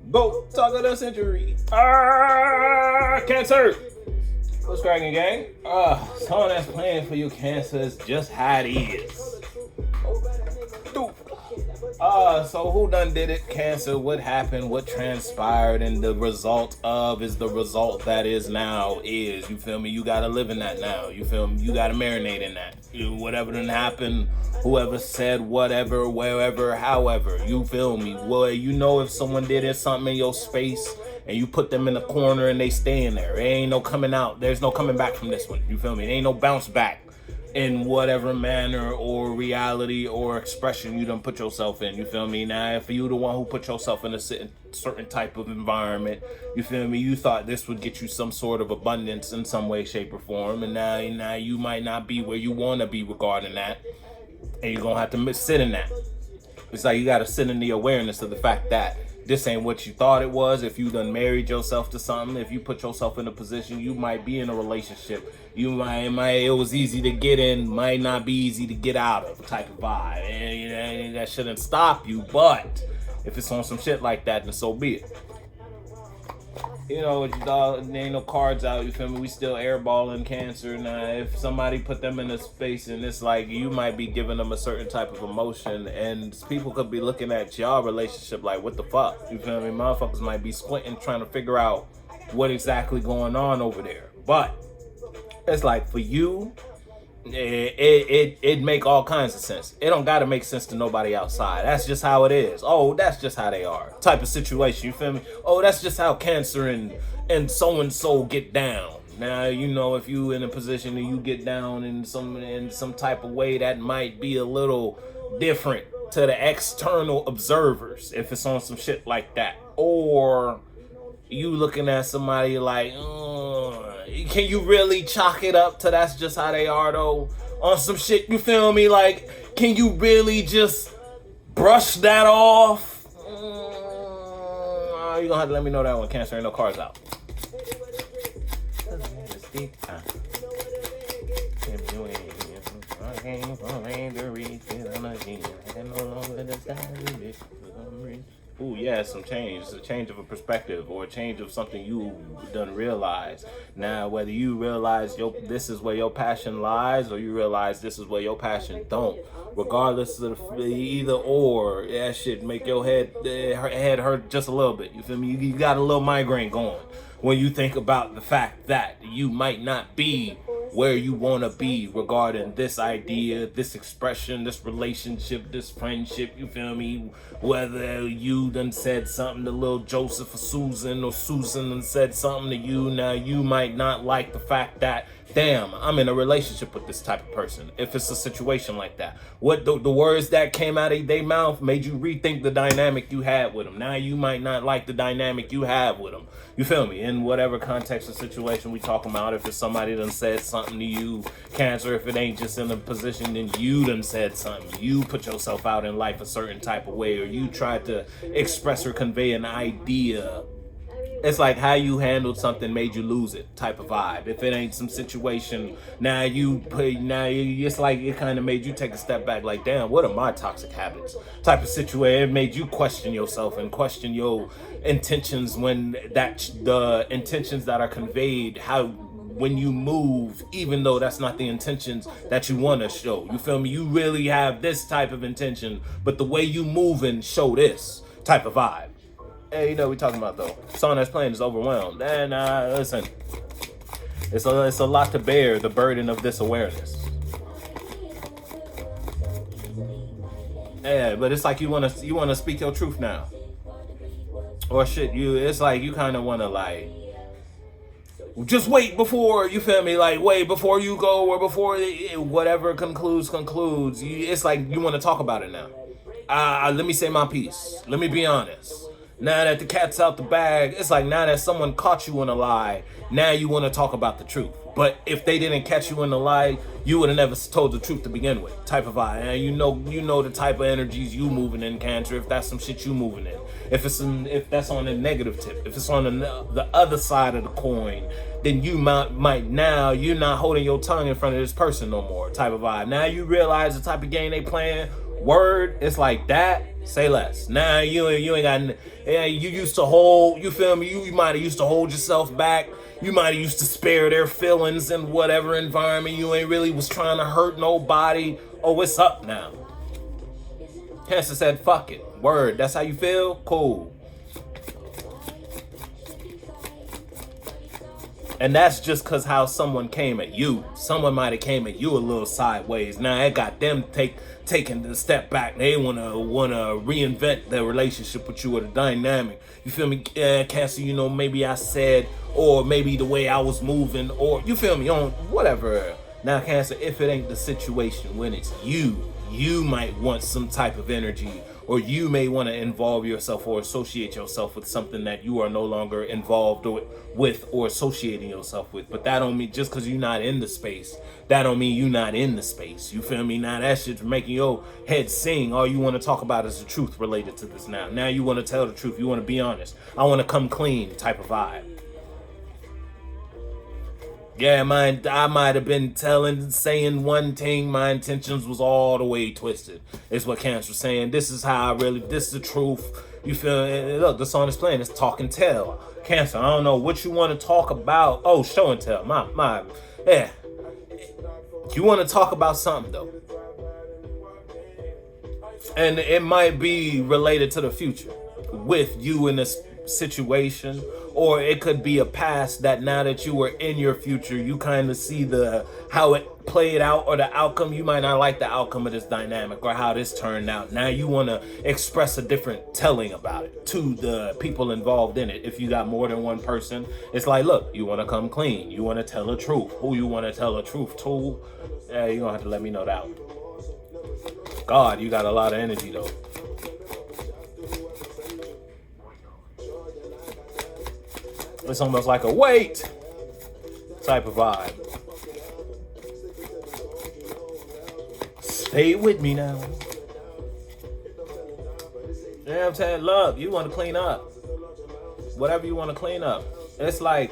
Go talk of the century. Cancer. What's cracking, gang? Someone that's playing for you, Cancer, is just how it is. So who done did it, Cancer? What happened? What transpired? And the result of is the result that is now is. You feel me? You gotta live in that now. You feel me? You gotta marinate in that. Whatever done happened, whoever said whatever, wherever, however. You feel me? Well, you know if someone did it, something in your space, and you put them in the corner and they stay in there. There ain't no coming out. There's no coming back from this one. You feel me? There ain't no bounce back in whatever manner or reality or expression you done put yourself in. You feel me? Now, if you the one who put yourself in a certain type of environment, you feel me? You thought this would get you some sort of abundance in some way, shape, or form, and now you might not be where you want to be regarding that, and you're gonna have to sit in that. It's like you gotta sit in the awareness of the fact that this ain't what you thought it was. If you done married yourself to something, if you put yourself in a position, you might be in a relationship. It was easy to get in, might not be easy to get out of type of vibe. And that shouldn't stop you, but if it's on some shit like that, then so be it. You know, there ain't no cards out, you feel me? We still airballing Cancer. Now, if somebody put them in a space and it's like you might be giving them a certain type of emotion, and people could be looking at y'all relationship like, what the fuck? You feel me? Motherfuckers might be squinting trying to figure out what exactly going on over there. But it's like for you, it make all kinds of sense. It don't gotta make sense to nobody outside. That's just how it is. Oh, that's just how they are. Type of situation, you feel me? Oh, that's just how Cancer and so get down. Now, you know, if you in a position and you get down in some type of way that might be a little different to the external observers, if it's on some shit like that. Or you looking at somebody like, can you really chalk it up to that's just how they are though? On some shit, you feel me? Like, can you really just brush that off? You're gonna have to let me know that when Cancer ain't no cards out. Ooh, yeah, some change. It's a change of a perspective or a change of something you done realize. Now, whether you realize this is where your passion lies or you realize this is where your passion don't. Regardless of either or, that shit make your head hurt just a little bit. You feel me? You got a little migraine going when you think about the fact that you might not be where you want to be regarding this idea, this expression, this relationship, this friendship, you feel me? Whether you done said something to little Joseph or Susan done said something to you, now you might not like the fact that, damn, I'm in a relationship with this type of person. If it's a situation like that, what the words that came out of their mouth made you rethink the dynamic you had with them. Now you might not like the dynamic you have with them. You feel me? In whatever context or situation we talking about, if it's somebody done said something to you, Cancer, if it ain't just in a position, then you done said something. You put yourself out in life a certain type of way, or you tried to express or convey an idea. It's like how you handled something made you lose it type of vibe. If it ain't some situation, it's like it kind of made you take a step back like, damn, what are my toxic habits type of situation. It made you question yourself and question your intentions when the intentions that are conveyed, when you move, even though that's not the intentions that you want to show. You feel me? You really have this type of intention, but the way you move and show this type of vibe. Hey, you know what we talking about though. Song that's playing is Overwhelmed. And listen, it's a lot to bear, the burden of this awareness. Yeah, but it's like you wanna speak your truth now. Or shit, it's like you kinda wanna like just wait before, you feel me? Like wait before you go or before whatever concludes. It's like you wanna talk about it now. Let me say my piece. Let me be honest. Now that the cat's out the bag, it's like now that someone caught you in a lie, now you want to talk about the truth. But if they didn't catch you in the lie, you would have never told the truth to begin with. Type of vibe. And you know the type of energies you moving in, Cancer. If that's some shit you moving in, if that's on the negative tip, if it's on the other side of the coin, then you might now you're not holding your tongue in front of this person no more. Type of vibe. Now you realize the type of game they playing. Word, it's like that. Say less. Nah, you ain't got. Yeah, you used to hold, you feel me? You might have used to hold yourself back. You might have used to spare their feelings in whatever environment. You ain't really was trying to hurt nobody. Oh, it's up now. Cancer said, fuck it. Word, that's how you feel? Cool. And that's just because how someone came at you. Someone might have came at you a little sideways. Now it got them taking the step back. They wanna reinvent their relationship with you or the dynamic. You feel me? Cancer, you know, maybe I said, or maybe the way I was moving, or you feel me, on whatever. Now, Cancer, if it ain't the situation when it's you might want some type of energy, or you may want to involve yourself or associate yourself with something that you are no longer involved with or associating yourself with. But that don't mean just because you're not in the space, that don't mean you're not in the space. You feel me? Now that shit's making your head sing. All you want to talk about is the truth related to this now. Now you want to tell the truth. You want to be honest. I want to come clean type of vibe. Yeah, I might have been saying one thing. My intentions was all the way twisted. It's what Cancer's saying. This is how this is the truth. You feel, look, the song is playing. It's talk and tell. Cancer, I don't know what you want to talk about. Oh, show and tell. Yeah. You want to talk about something, though. And it might be related to the future with you in this situation, or it could be a past that now that you were in your future, you kind of see how it played out, or the outcome. You might not like the outcome of this dynamic or how this turned out. Now you want to express a different telling about it to the people involved in it. If you got more than one person, it's like, look, you want to come clean. You want to tell the truth. Who you want to tell the truth to? You don't have to let me know that one. God, you got a lot of energy though. It's almost like a wait type of vibe. Stay with me now. You know what I'm saying? Love, you want to clean up. Whatever you want to clean up. It's like,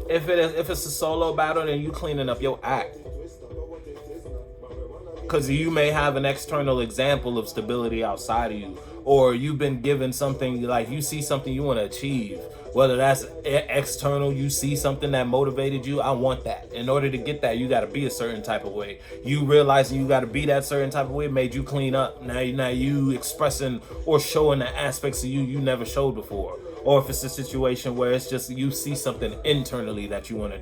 if it's a solo battle, then you cleaning up your act. Because you may have an external example of stability outside of you. Or you've been given something, like you see something you want to achieve. Whether that's external, you see something that motivated you. I want that. In order to get that, you got to be a certain type of way. You realizing you got to be that certain type of way made you clean up. Now you expressing or showing the aspects of you never showed before. Or if it's a situation where it's just you see something internally that you want to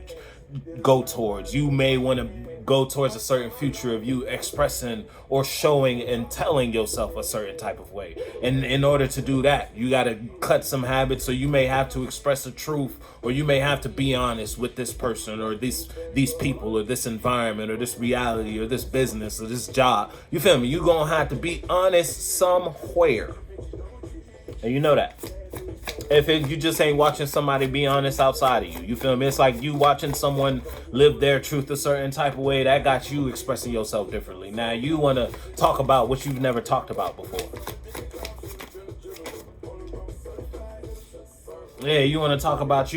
go towards. You may want to go towards a certain future of you expressing or showing and telling yourself a certain type of way. And in order to do that, you got to cut some habits. So you may have to express the truth, or you may have to be honest with this person or these people or this environment or this reality or this business or this job. You feel me? You're going to have to be honest somewhere. And you know that. If you just ain't watching somebody be honest outside of you, you feel me? It's like you watching someone live their truth a certain type of way. That got you expressing yourself differently. Now you want to talk about what you've never talked about before. Yeah, you want to talk about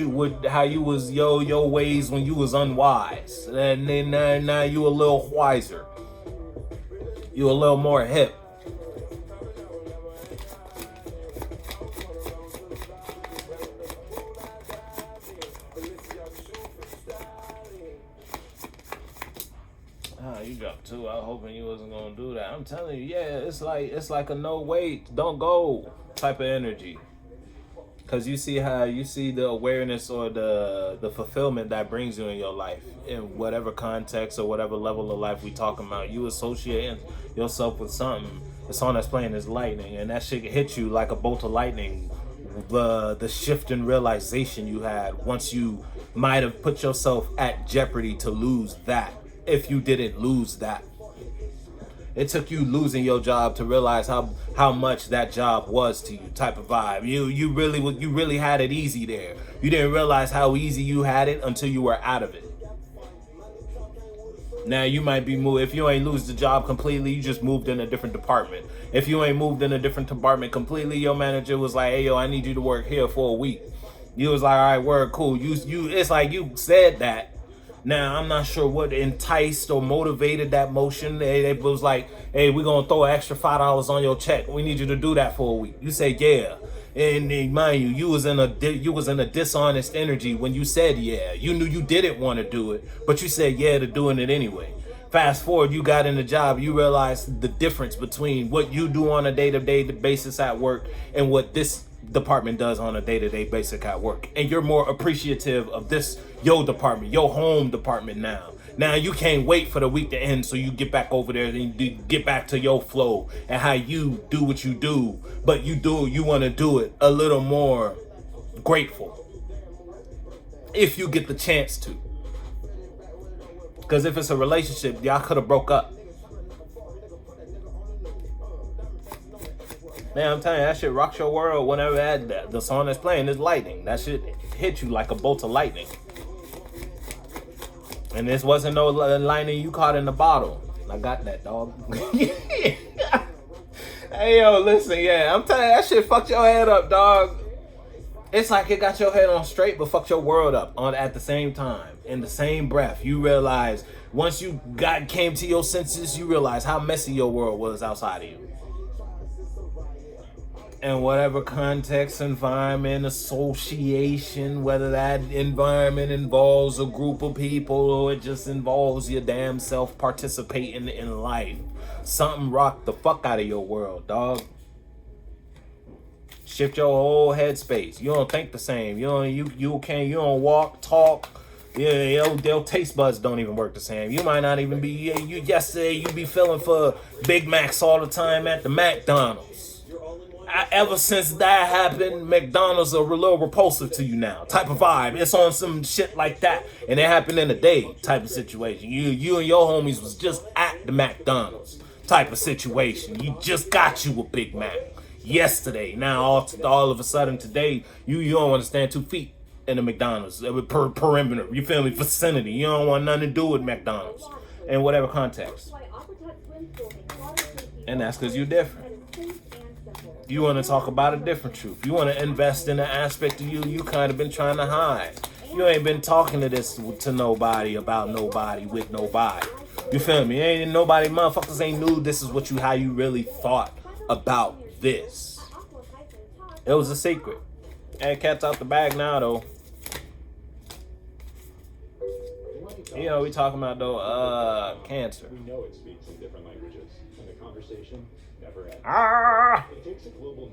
how you was your ways when you was unwise, and then now you a little wiser. You a little more hip. You dropped two. I was hoping you wasn't gonna do that. I'm telling you, yeah, it's like a no wait, don't go type of energy. Cause you see the awareness or the fulfillment that brings you in your life, in whatever context or whatever level of life we talking about. You associating yourself with something. The song that's playing is lightning, and that shit hit you like a bolt of lightning. The shift in realization you had once you might have put yourself at jeopardy to lose that. If you didn't lose that, it took you losing your job to realize how much that job was to you, type of vibe. You really had it easy there. You didn't realize how easy you had it until you were out of it. Now you might be moved. If you ain't lose the job completely, you just moved in a different department. If you ain't moved in a different department completely, your manager was like, "Hey yo, I need you to work here for a week." You was like, "All right, word, cool." You it's like you said that. Now, I'm not sure what enticed or motivated that motion. It was like, hey, we're going to throw an extra $5 on your check. We need you to do that for a week. You say, yeah. And mind you, you was in a dishonest energy when you said yeah. You knew you didn't want to do it, but you said yeah to doing it anyway. Fast forward, you got in the job, you realized the difference between what you do on a day-to-day basis at work and what this department does on a day-to-day basis at work. And you're more appreciative of this, your department, your home department now. Now you can't wait for the week to end so you get back over there and you get back to your flow and how you do what you do. But you want to do it a little more grateful if you get the chance to. Because if it's a relationship, y'all could have broke up. Man, I'm telling you, that shit rocks your world whenever the song that's playing is lightning. That shit hit you like a bolt of lightning. And this wasn't no lightning you caught in the bottle. I got that, dog. Hey, yo, listen, yeah. I'm telling you, that shit fucked your head up, dog. It's like it got your head on straight, but fucked your world up at the same time. In the same breath, you realize once you came to your senses, you realize how messy your world was outside of you. And whatever context, environment, association, whether that environment involves a group of people or it just involves your damn self participating in life, something rocked the fuck out of your world, dog. Shift your whole headspace. You don't think the same. You don't walk, talk. Yeah, your taste buds don't even work the same. You might not even be. Yesterday you be feeling for Big Macs all the time at the McDonald's. Ever since that happened, McDonald's are a little repulsive to you now. Type of vibe. It's on some shit like that, and it happened in a day. Type of situation. You and your homies was just at the McDonald's. Type of situation. You just got you a Big Mac yesterday. Now all of a sudden today, you don't want to stand 2 feet in the McDonald's perimeter. You feel me? Vicinity. You don't want nothing to do with McDonald's in whatever context. And that's because you're different. You want to talk about a different truth. You want to invest in an aspect of you kind of been trying to hide. You ain't been talking to nobody about nobody with nobody. You feel me? Ain't nobody, motherfuckers ain't knew this is how you really thought about this. It was a secret. And cat's out the bag now, though. You know, we talking about, though, cancer. We know it speaks in different languages, and the conversation never ends. Ah! It takes a global